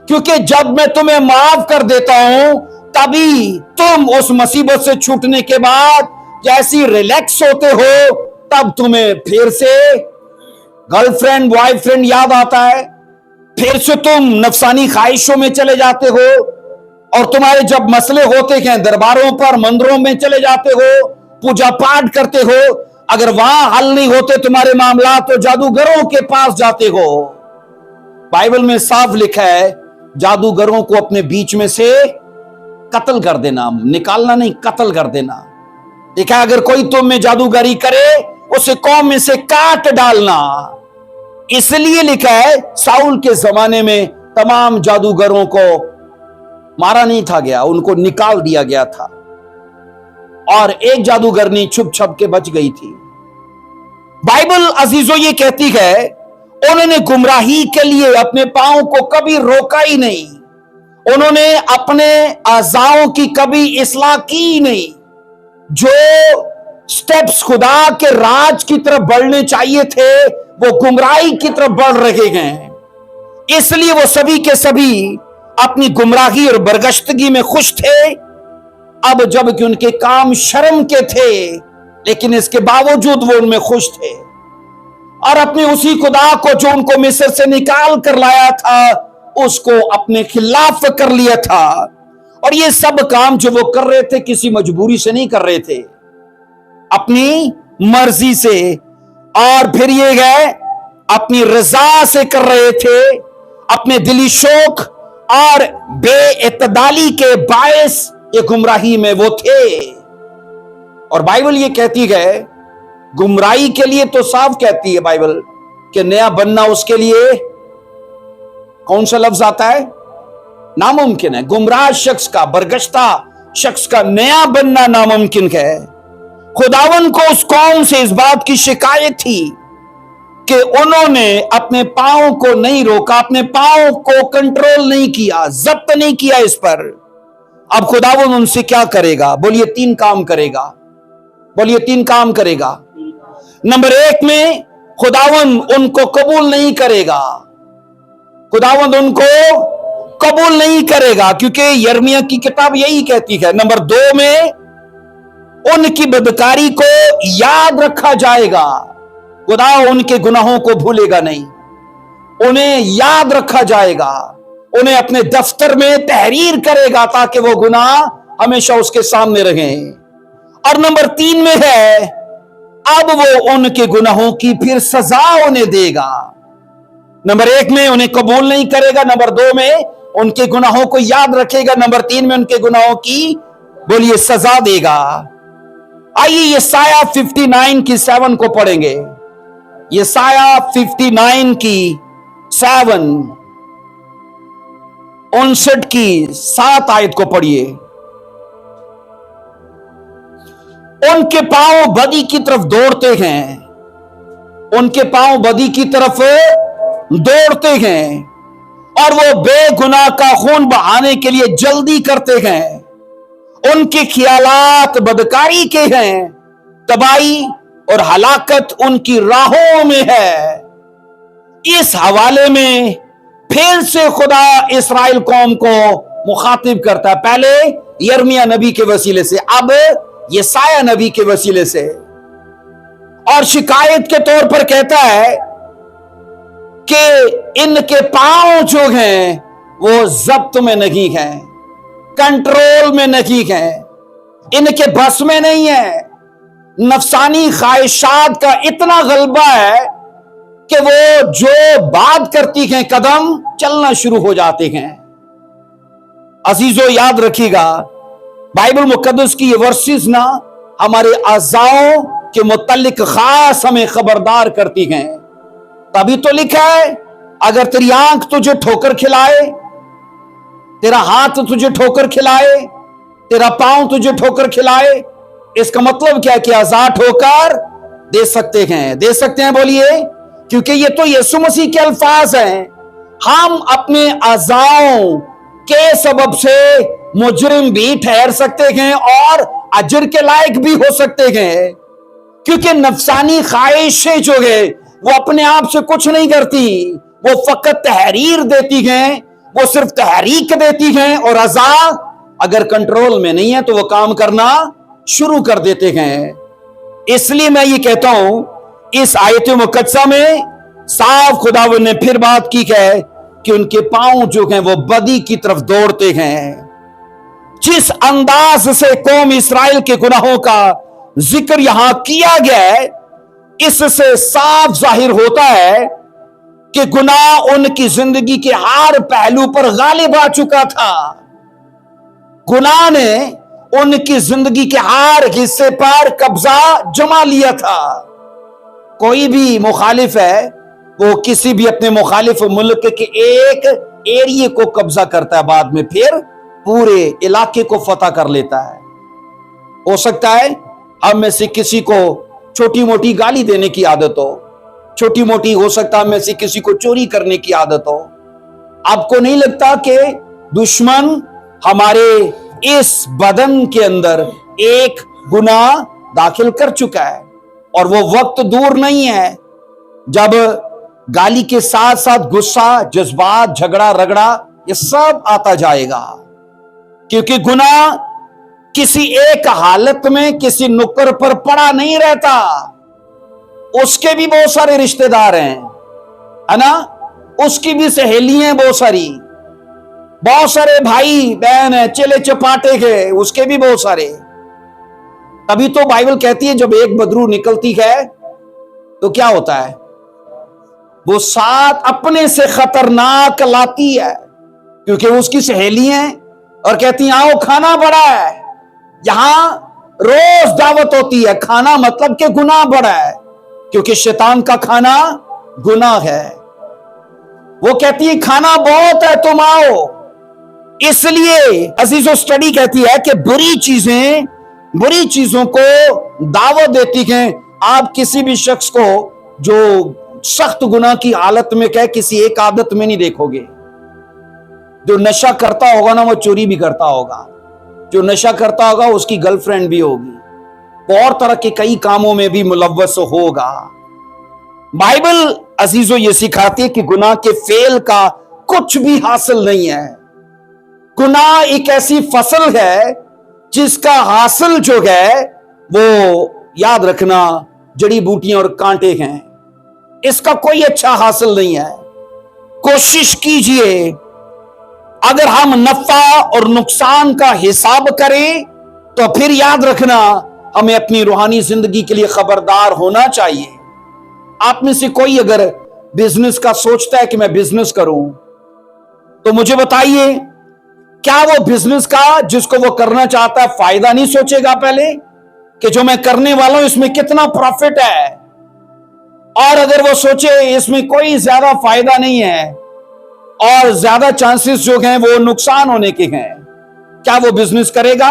[SPEAKER 1] क्योंकि जब मैं तुम्हें माफ कर देता हूं तभी तुम उस मुसीबत से छूटने के बाद जैसी रिलैक्स होते हो, तब तुम्हें फिर से गर्लफ्रेंड बॉयफ्रेंड याद आता है, फिर से तुम नफसानी ख्वाहिशों में चले जाते हो, और तुम्हारे जब मसले होते हैं दरबारों पर मंदिरों में चले जाते हो, पूजा पाठ करते हो, अगर वहां हल नहीं होते तुम्हारे मामला तो जादूगरों के पास जाते हो। बाइबल में साफ लिखा है जादूगरों को अपने बीच में से कत्ल कर देना, निकालना नहीं, कत्ल कर देना। देखा, अगर कोई तुम में जादूगरी करे उसे कौम में से काट डालना। इसलिए लिखा है साउल के जमाने में तमाम जादूगरों को मारा नहीं था गया, उनको निकाल दिया गया था और एक जादूगरनी छुप छुप के बच गई थी। बाइबल अजीजों ये कहती है उन्होंने गुमराही के लिए अपने पांव को कभी रोका ही नहीं, उन्होंने अपने आज़ाओं की कभी इस्लाह की नहीं। जो स्टेप्स खुदा के राज की तरफ बढ़ने चाहिए थे वो गुमराही की तरफ बढ़ रहे हैं। इसलिए वो सभी के सभी अपनी गुमराही और बरगश्तगी में खुश थे। अब जबकि उनके काम शर्म के थे लेकिन इसके बावजूद वो उनमें खुश थे और अपने उसी खुदा को जो उनको मिस्र से निकाल कर लाया था उसको अपने खिलाफ कर लिया था। और ये सब काम जो वो कर रहे थे किसी मजबूरी से नहीं कर रहे थे, अपनी मर्जी से, और फिर ये गए अपनी रजा से कर रहे थे, अपने दिली शौक और बेइतदाली के बायस ये गुमराही में वो थे। और बाइबल ये कहती है गुमराही के लिए तो साफ कहती है बाइबल कि नया बनना उसके लिए कौन सा लफ्ज आता है, नामुमकिन है। गुमराह शख्स का, बरगश्ता शख्स का नया बनना नामुमकिन है। खुदावन को उस कौम से इस बात की शिकायत थी कि उन्होंने अपने पांव को नहीं रोका, अपने पांव को कंट्रोल नहीं किया, जब्त नहीं किया इस पर। अब खुदावन उनसे क्या करेगा? बोलिए 3 काम करेगा, बोलिए 3 काम करेगा। नंबर 1 में खुदावन उनको कबूल नहीं करेगा, खुदावन उनको कबूल नहीं करेगा क्योंकि यिर्मयाह की किताब यही कहती है। नंबर 2 में उनकी बदकारी को याद रखा जाएगा, खुदा उनके गुनाहों को भूलेगा नहीं, उन्हें याद रखा जाएगा, उन्हें अपने दफ्तर में तहरीर करेगा ताकि वो गुनाह हमेशा उसके सामने रहें। और नंबर 3 में है अब वो उनके गुनाहों की फिर सजा उन्हें देगा। नंबर 1 में उन्हें कबूल नहीं करेगा, नंबर 2 में उनके गुनाहों को याद रखेगा, नंबर 3 में उनके गुनाहों की बोलिए सजा देगा। आइए यशायाह 59 की 7 को पढ़ेंगे। यशायाह 59 की 7, 59 की 7 आयत को पढ़िए। उनके पांव बदी की तरफ दौड़ते हैं, उनके पांव बदी की तरफ दौड़ते हैं और वो बेगुनाह का खून बहाने के लिए जल्दी करते हैं। उनके ख्यालात बदकारी के हैं, तबाही और हलाकत उनकी राहों में है। इस हवाले में फिर से खुदा इस्राएल कौम को मुखातिब करता है, पहले यिर्मयाह नबी के वसीले से, अब यशायाह नबी के वसीले से, और शिकायत के तौर पर कहता है कि इनके पांव जो हैं वो जब्त में नहीं हैं, कंट्रोल में नहीं हैं, इनके बस में नहीं है। नफसानी ख्वाहिशात का इतना गलबा है कि वो जो बात करती हैं कदम चलना शुरू हो जाते हैं। अजीजों याद रखिएगा बाइबल मुकद्दस की ये वर्सेस ना हमारे अज़ाओं के मुतल्लिक खास हमें खबरदार करती हैं। तभी तो लिखा है अगर तेरी आंख तुझे ठोकर खिलाए, तेरा हाथ तुझे ठोकर खिलाए, तेरा पांव तुझे ठोकर खिलाए, इसका मतलब क्या कि आजाद ठोकर दे सकते हैं, दे सकते हैं, बोलिए, क्योंकि ये तो यीशु मसीह के अल्फाज हैं। हम अपने अज़ाओं के सबब से मुजरिम भी ठहर सकते हैं और अजर के लायक भी हो सकते हैं, क्योंकि नफसानी ख्वाहिशें जो है वो अपने आप से कुछ नहीं करती, वो फकत तहरीर देती हैं, वो सिर्फ तहरीक देती हैं, और अज़ा अगर कंट्रोल में नहीं है तो वो काम करना शुरू कर देते हैं। इसलिए मैं ये कहता हूं इस आयत मुकद्दसा में साफ खुदावंद ने फिर बात की है कि उनके पांव जो हैं वो बदी की तरफ दौड़ते हैं। जिस अंदाज से कौम इस्राएल के गुनाहों का जिक्र यहां किया गया है इससे साफ जाहिर होता है कि गुनाह उनकी जिंदगी के हर पहलू पर गालिब आ चुका था। गुनाह ने उनकी जिंदगी के हर हिस्से पर कब्जा जमा लिया था। कोई भी मुखालिफ है, वो किसी भी अपने मुखालिफ मुल्क के एक एरिया को कब्जा करता है, बाद में फिर पूरे इलाके को फतह कर लेता है। हो सकता है हम में से किसी को छोटी मोटी गाली देने की आदत हो, छोटी मोटी हो सकता है हम में से किसी को चोरी करने की आदत हो। आपको नहीं लगता कि दुश्मन हमारे इस बदन के अंदर एक गुनाह दाखिल कर चुका है, और वो वक्त दूर नहीं है जब गाली के साथ साथ गुस्सा, जज्बात, झगड़ा रगड़ा ये सब आता जाएगा। क्योंकि गुनाह किसी एक हालत में किसी नुक्कर पर पड़ा नहीं रहता, उसके भी बहुत सारे रिश्तेदार हैं, है ना, उसकी भी सहेलियां हैं बहुत सारे भाई बहन है, चेले चपाटे के, उसके भी बहुत सारे। तभी तो बाइबल कहती है जब एक बदरू निकलती है तो क्या होता है, वो साथ अपने से खतरनाक लाती है, क्योंकि उसकी सहेलियां और कहती हैं आओ खाना बड़ा है, यहां रोज दावत होती है। खाना मतलब कि गुनाह बड़ा है, क्योंकि शैतान का खाना गुनाह है। वो कहती है खाना बहुत है, तुम आओ। इसलिए अजीजों स्टडी कहती है कि बुरी चीजों को दावत देती हैं। आप किसी भी शख्स को जो सख्त गुनाह की हालत में कहे किसी एक आदत में नहीं देखोगे। जो नशा करता होगा ना, वो चोरी भी करता होगा। जो नशा करता होगा उसकी गर्लफ्रेंड भी होगी, और तरह के कई कामों में भी मुलव्वस होगा। बाइबल अजीजों ये सिखाती है कि गुनाह के फेल का कुछ भी हासिल नहीं है। गुनाह एक ऐसी फसल है जिसका हासिल जो है वो याद रखना जड़ी बूटियां और कांटे हैं, इसका कोई अच्छा हासिल नहीं है। कोशिश कीजिए, अगर हम नफा और नुकसान का हिसाब करें तो फिर याद रखना हमें अपनी रूहानी जिंदगी के लिए खबरदार होना चाहिए। आप में से कोई अगर बिजनेस का सोचता है कि मैं बिजनेस करूं, तो मुझे बताइए क्या वो बिजनेस का जिसको वो करना चाहता है फायदा नहीं सोचेगा पहले कि जो मैं करने वाला हूं इसमें कितना प्रॉफिट है? और अगर वो सोचे इसमें कोई ज्यादा फायदा नहीं है और ज्यादा चांसेस जो हैं वो नुकसान होने के हैं, क्या वो बिजनेस करेगा?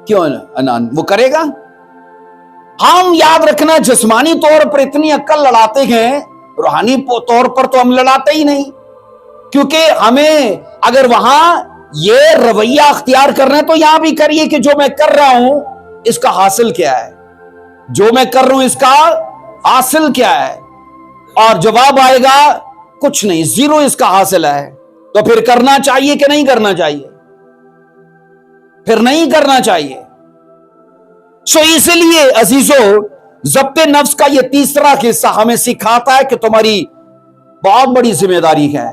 [SPEAKER 1] क्यों अनान वो करेगा? हम याद रखना जिस्मानी तौर पर इतनी अक्ल लड़ाते हैं, रूहानी तौर पर तो हम लड़ाते ही नहीं। क्योंकि हमें अगर वहां ये रवैया अख्तियार करना है तो यहां भी करिए कि जो मैं कर रहा हूं इसका हासिल क्या है, जो मैं कर रहा हूं इसका हासिल क्या है। और जवाब आएगा कुछ नहीं, जीरो इसका हासिल है। तो फिर करना चाहिए कि नहीं करना चाहिए? फिर नहीं करना चाहिए। सो इसलिए अजीजों, ज़ब्ते नफ्स का यह तीसरा हिस्सा हमें सिखाता है कि तुम्हारी बहुत बड़ी जिम्मेदारी है।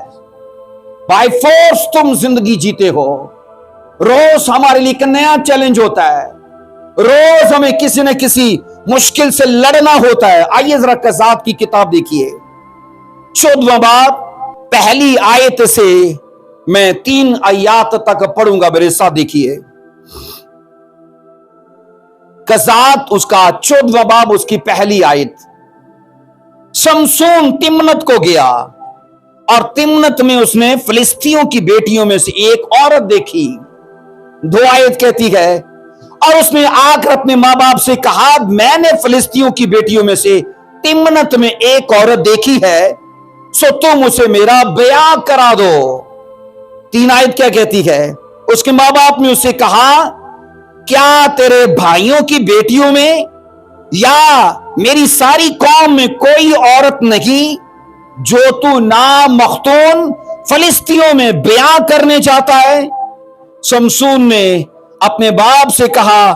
[SPEAKER 1] बाय फोर्स तुम जिंदगी जीते हो। रोज हमारे लिए एक नया चैलेंज होता है, रोज हमें किसी न किसी मुश्किल से लड़ना होता है। आइए जरा कज़ात की किताब देखिए, 14वां बाब, पहली आयत से मैं 3 आयात तक पढ़ूंगा, मेरे साथ देखिए। कज़ात उसका 14वां बाब उसकी पहली आयत। शमसून तिम्नत को गया और तिम्नत में उसने फिलिस्तियों की बेटियों में से एक औरत देखी। 2 आयत कहती है, और उसने आकर अपने मां बाप से कहा मैंने फिलिस्तियों की बेटियों में से तिम्नत में एक औरत देखी है, सो तुम उसे मेरा ब्याह करा दो। 3 आयत क्या कहती है, उसके मां बाप ने उससे कहा क्या तेरे भाइयों की बेटियों में या मेरी सारी कौम में कोई औरत नहीं जो तू नाम मख्तून फिलिस्तियों में ब्याह करने चाहता है? शमसून ने अपने बाप से कहा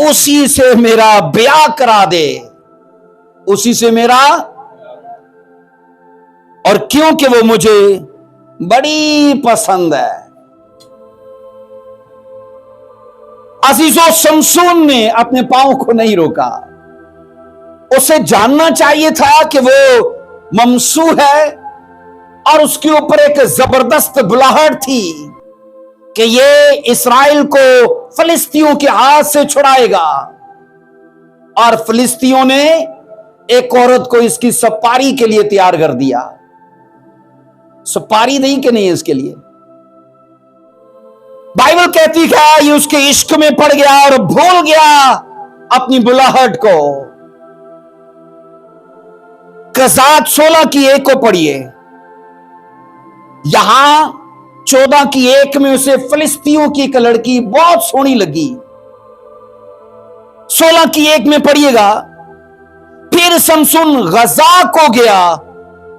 [SPEAKER 1] उसी से मेरा ब्याह करा दे, उसी से मेरा, और क्योंकि वो मुझे बड़ी पसंद है। अजीजों, शमसून ने अपने पांव को नहीं रोका। उसे जानना चाहिए था कि वो ममसू है और उसके ऊपर एक जबरदस्त बुलाहट थी कि ये इस्राएल को फिलिस्तियों के हाथ से छुड़ाएगा। और फिलिस्तियों ने एक औरत को इसकी सपारी के लिए तैयार कर दिया। सपारी नहीं कि नहीं इसके लिए। बाइबल कहती है ये उसके इश्क में पड़ गया और भूल गया अपनी बुलाहट को। कज़ात 16 की 1 को पढ़िए। यहां 14 की 1 में उसे फिलिस्तियों की एक लड़की बहुत सोहनी लगी। 16 की 1 में पढ़िएगा। फिर समसून गजा को गया,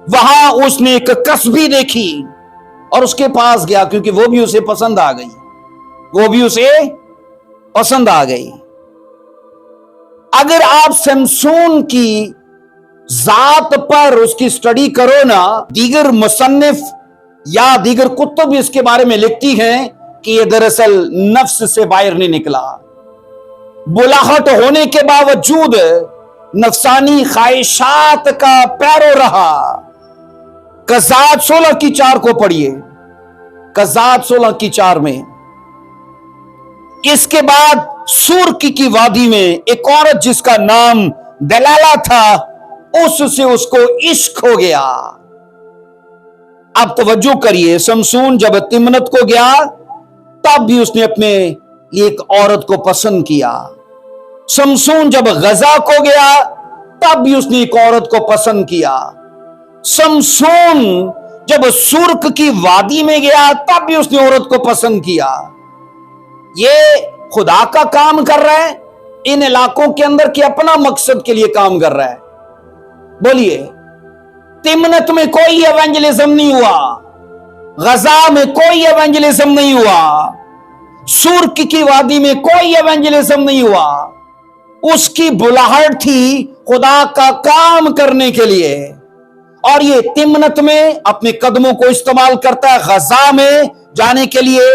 [SPEAKER 1] वहां उसने एक कसबी देखी और उसके पास गया, क्योंकि वो भी उसे पसंद आ गई। वो भी उसे पसंद आ गई। अगर आप समसून की जात पर उसकी स्टडी करो ना, दीगर मुसन्निफ या दीगर कुतुब इसके बारे में लिखती हैं कि ये दरअसल नफ्स से बाहर नहीं निकला। बुलाहट होने के बावजूद नफसानी ख्वाहिशात का पैरो रहा। कज़ात 16 की 4 को पढ़िए। कज़ात 16 की 4 में इसके बाद सूर की वादी में एक औरत जिसका नाम दलाला था, उससे उसको इश्क हो गया। अब तवज्जो करिए, समसून जब तिम्नत को गया तब भी उसने अपने लिए एक औरत को पसंद किया। समसून जब गजा को गया तब भी उसने एक औरत को पसंद किया। समसून जब सुर्क की वादी में गया तब भी उसने औरत को पसंद किया। ये खुदा का काम कर रहा है इन इलाकों के अंदर कि अपना मकसद के लिए काम कर रहा है? बोलिए। तिम्नत में कोई एवेंजलिज्म नहीं हुआ, गजा में कोई एवेंजलिज्म नहीं हुआ, सुर्क की वादी में कोई एवेंजलिज्म नहीं हुआ। उसकी बुलाहट थी खुदा का काम करने के लिए, और ये तिम्नत में अपने कदमों को इस्तेमाल करता है गजा में जाने के लिए,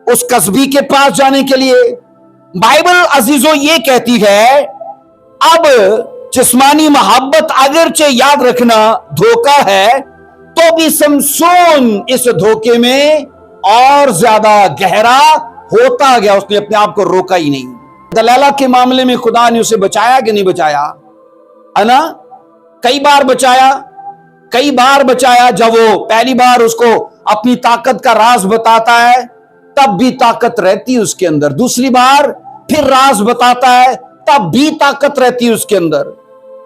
[SPEAKER 1] उस कस्बी के पास जाने के लिए। बाइबल अजीजों ये कहती है, अब जिस्मानी मोहब्बत अगरचे याद रखना धोखा है, तो भी समसून इस धोखे में और ज्यादा गहरा होता गया। उसने अपने आप को रोका ही नहीं। दलाला के मामले में खुदा ने उसे बचाया कि नहीं बचाया? है ना? कई बार बचाया, कई बार बचाया। जब वो पहली बार उसको अपनी ताकत का राज बताता है तब भी ताकत रहती है उसके अंदर। दूसरी बार फिर राज बताता है तब भी ताकत रहती है उसके अंदर,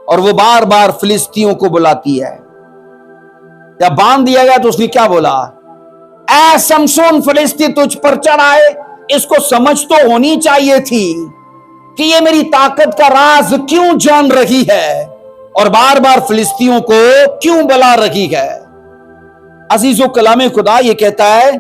[SPEAKER 1] और वो बार बार फिलिस्तियों को बुलाती है। जब बांध दिया गया तो उसने क्या बोला? ऐ समसून, फिलिस्ती तुझ पर चढ़ाए। इसको समझ तो होनी चाहिए थी कि ये मेरी ताकत का राज क्यों जान रही है और बार बार फिलिस्तियों को क्यों बुला रही है। अजीजों, कलाम खुदा ये कहता है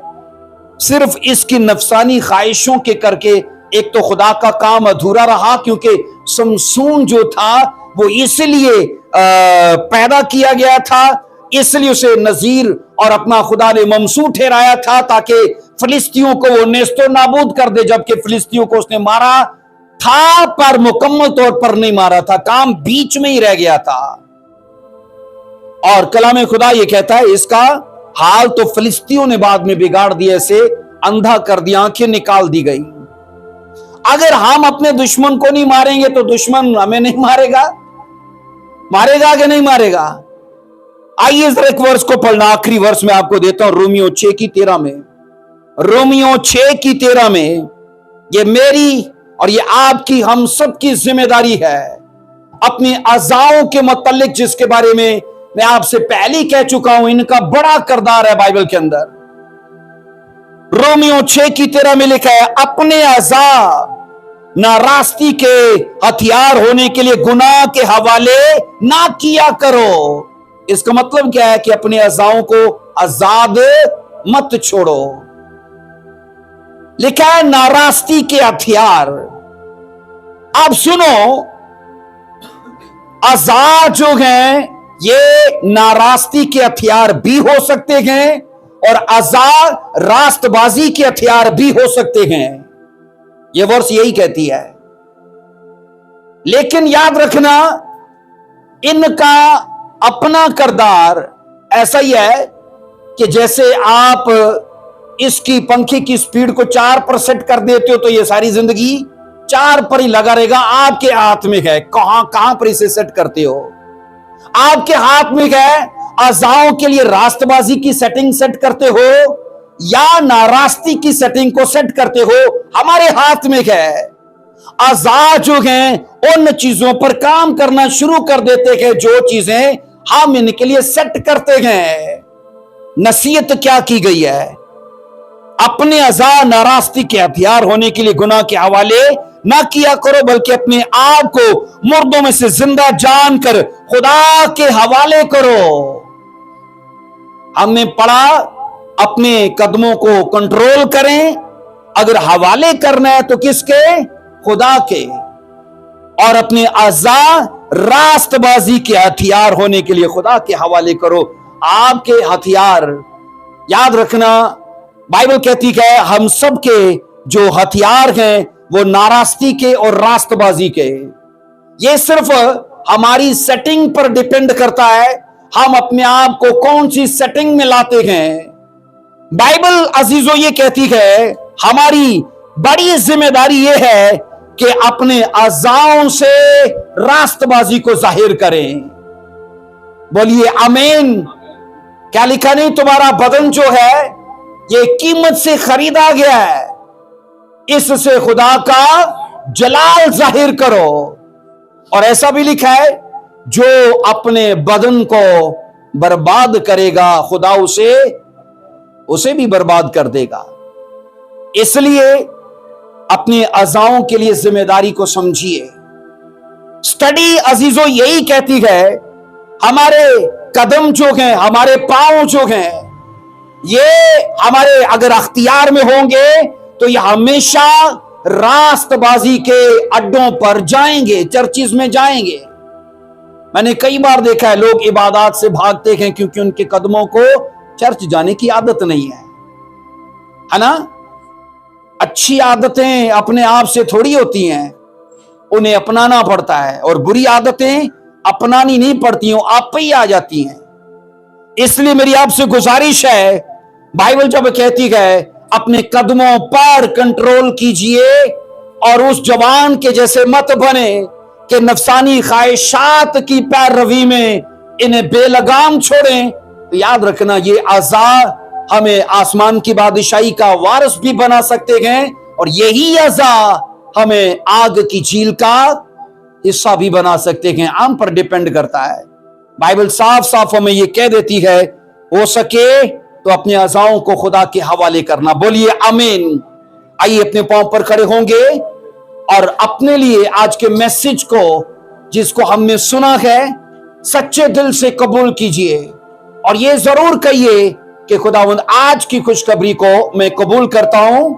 [SPEAKER 1] सिर्फ इसकी नफसानी ख्वाहिशों के करके एक तो खुदा का काम अधूरा रहा, क्योंकि समसून जो था वो इसलिए पैदा किया गया था, इसलिए उसे नजीर और अपना खुदा ने ममसू ठहराया था ताकि फिलिस्तियों को वो नेस्तो नाबूद कर दे। जबकि फिलिस्तियों को उसने मारा था पर मुकम्मल तौर पर नहीं मारा था, काम बीच में ही रह गया था। और कलाम खुदा ये कहता है इसका हाल तो फिलिस्तियों ने बाद में बिगाड़ दिया, इसे अंधा कर दिया, आंखें निकाल दी गई। अगर हम अपने दुश्मन को नहीं मारेंगे तो दुश्मन हमें नहीं मारेगा? मारेगा कि नहीं मारेगा? आइए जरा एक वर्ष को पढ़ना, आखिरी वर्ष में आपको देता हूं, रोमियो 6 की 13 में। रोमियो 6 की 13 में ये मेरी और ये आपकी, हम सबकी जिम्मेदारी है अपने अज़ाओं के मुतल्लिक, जिसके बारे में मैं आपसे पहले ही कह चुका हूं, इनका बड़ा किरदार है बाइबल के अंदर। रोमियो 6 की 13 में लिखा है, अपने अज़ा नारास्ती के हथियार होने के लिए गुनाह के हवाले ना किया करो। इसका मतलब क्या है कि अपने अज़ाओं को आजाद मत छोड़ो। लिखा है नारास्ती के हथियार। अब सुनो, अज़ा जो हैं ये नारास्ती के हथियार भी हो सकते हैं और अज़ा रास्तबाजी के हथियार भी हो सकते हैं। यह वर्ष यही कहती है। लेकिन याद रखना, इनका अपना किरदार ऐसा ही है कि जैसे आप इसकी पंखे की स्पीड को 4 पर सेट कर देते हो तो ये सारी जिंदगी 4 पर ही लगा रहेगा। आपके हाथ में है कहां पर इसे सेट करते हो। आपके हाथ में है अज़ाओं के लिए रास्तबाजी की सेटिंग सेट करते हो या नारास्ती की सेटिंग को सेट करते हो। हमारे हाथ में है अज़ा जो हैं उन चीजों पर काम करना शुरू कर देते हैं जो चीजें हम इनके लिए सेट करते हैं। नसीहत क्या की गई है, अपने अज़ा नारास्ती के हथियार होने के लिए गुनाह के हवाले ना किया करो, बल्कि अपने आप को मुर्दों में से जिंदा जानकर खुदा के हवाले करो। हमने पढ़ा अपने कदमों को कंट्रोल करें, अगर हवाले करना है तो किसके, खुदा के। और अपने अज़ा रास्तबाजी के हथियार होने के लिए खुदा के हवाले करो। आपके हथियार याद रखना, बाइबल कहती है हम सब के जो हथियार हैं वो नारास्ती के और रास्तबाजी के। ये सिर्फ हमारी सेटिंग पर डिपेंड करता है, हम अपने आप को कौन सी सेटिंग में लाते हैं। बाइबल अजीजों ये कहती है हमारी बड़ी जिम्मेदारी ये है कि अपने अज़ाओं से रास्तबाजी को जाहिर करें। बोलिए आमीन। क्या लिखा नहीं, तुम्हारा बदन जो है ये कीमत से खरीदा गया है, इससे खुदा का जलाल जाहिर करो। और ऐसा भी लिखा है जो अपने बदन को बर्बाद करेगा खुदा उसे भी बर्बाद कर देगा। इसलिए अपने अज़ाओं के लिए जिम्मेदारी को समझिए। स्टडी अजीजों यही कहती है हमारे कदम जो हैं, हमारे पांव जो हैं, ये हमारे अगर अख्तियार में होंगे तो ये हमेशा रास्तबाजी के अड्डों पर जाएंगे, चर्चिज में जाएंगे। मैंने कई बार देखा है लोग इबादत से भागते हैं क्योंकि उनके कदमों को चर्च जाने की आदत नहीं है ना। अच्छी आदतें अपने आप से थोड़ी होती हैं, उन्हें अपनाना पड़ता है, और बुरी आदतें अपनानी नहीं पड़ती हूं, आप पे ही आ जाती हैं। इसलिए मेरी आपसे गुजारिश है, बाइबल जब कहती है अपने कदमों पर कंट्रोल कीजिए और उस जवान के जैसे मत बने कि नफसानी ख्वाहिशात की पैरवी में इन्हें बेलगाम छोड़ें, तो याद रखना ये अज़ा हमें आसमान की बादशाही का वारिस भी बना सकते हैं, और यही अज़ा हमें आग की झील का हिस्सा भी बना सकते हैं। आम पर डिपेंड करता है। बाइबल साफ साफ हमें ये कह देती है हो सके तो अपने अज़ाओं को खुदा के हवाले करना। बोलिए आमीन। आइए अपने पांव पर खड़े होंगे और अपने लिए आज के मैसेज को जिसको हमने सुना है सच्चे दिल से कबूल कीजिए और ये जरूर कहिए कि खुदावंद आज की खुशखबरी को मैं कबूल करता हूं